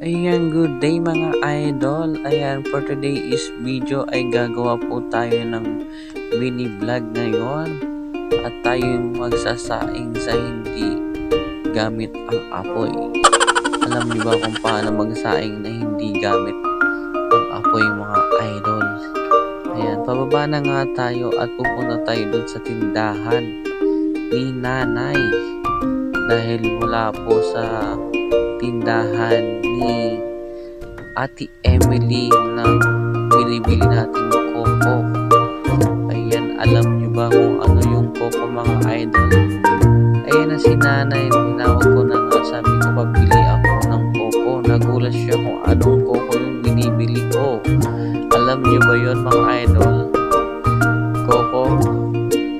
Ayan, good day mga idol. Ayan, for today is video ay gagawa po tayo ng mini vlog ngayon. At tayo magsasaing sa hindi gamit ang apoy. Alam niyo ba kung paano magsaing na hindi gamit ang apoy mga idol? Ayan, pababa na nga tayo at pupunta tayo dun sa tindahan ni nanay. Dahil wala po sa tindahan ni Ate Emily ng binibili nating koko. Ayan, alam nyo ba kung ano yung koko mga idol? Ayan na si nanay, tinawag ko na nga, sabi ko pabili ako ng koko. Nagulat siya kung anong koko yung binibili ko. Alam nyo ba yun mga idol? Koko,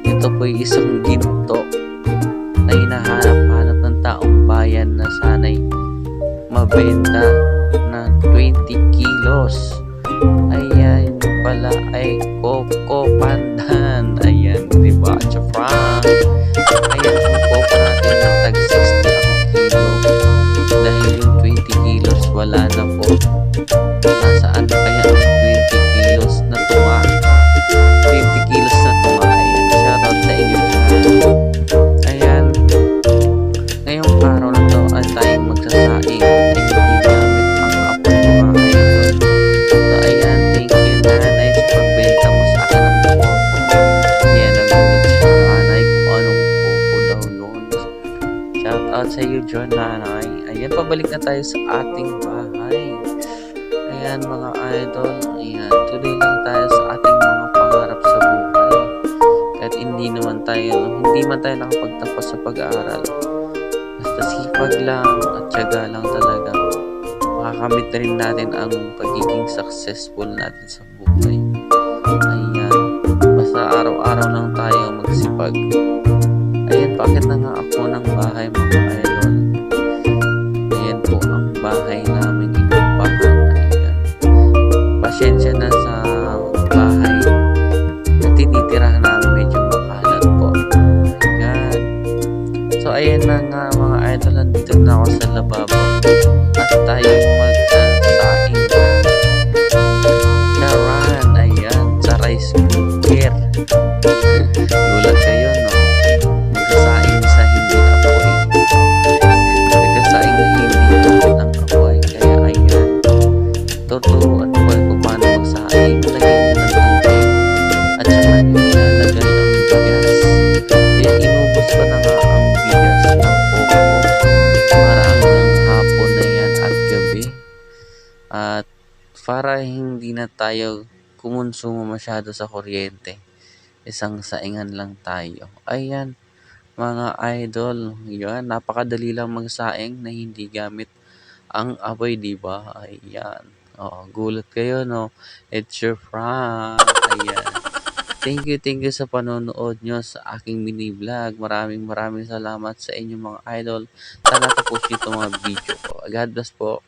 ito po yung isang ginto na hinahanap-hanap ng taong bayan na sana'y mabenta ng 20 kilos. Ayan pala ay Coco Pandan. Ayan, diba? Cha-frank. Ayan ang Coco natin ng tag 60 ang kilo. Dahil yung 20 kilos wala na po. Nasaan kaya ang 20 kilos na tunga? 20 kilos na tunga. Ayan, shoutout sa inyo dyan. Ayan, ngayong araw na to ay tayong magsasaing. Sa iyo John nanay. Ayan, pabalik na tayo sa ating bahay. Ayan mga idol. Ayan, tuloy lang tayo sa ating mga pangarap sa buhay. Kahit hindi man tayo nakapagtapos sa pag-aaral. Basta sipag lang at tiyaga lang talaga. Makakamit na rin natin ang pagiging successful natin sa buhay. Ayan, basta araw-araw lang tayo magsipag. Ayan, bakit na nga ako ng bahay mga idol? Ayan po ang bahay namin inupahan. Ayan. Pasensya na sa bahay na tinitirahan namin, medyo makalat po. Ayan. So ayan na nga mga idol, nandito na ako sa lababo. At tayo magsasaing na. Charan, ayan, sa rice cooker. Gulat kayo, no? Nagsasaing sa hindi apoy. Nagsasaing na hindi gamit ang apoy. Kaya ayan, tuturuan ko kung paano magsaing. Lagyan nyo ng tubig at saka nyo ilalagay ang bigas. Kaya inubos ko na nga ang bigas ng koko para hanggang hapon na yan at gabi. At para hindi na tayo kumonsumo masyado sa kuryente, isang saingan lang tayo. Ayan mga idol, yan, napakadali lang magsaing na hindi gamit ang apoy, diba? Ayan, gulat kayo, no? It's your Frank. Ayan, thank you sa panonood nyo sa aking mini vlog. Maraming salamat sa inyo mga idol. Sana tapusin itong mga video ko. God bless po.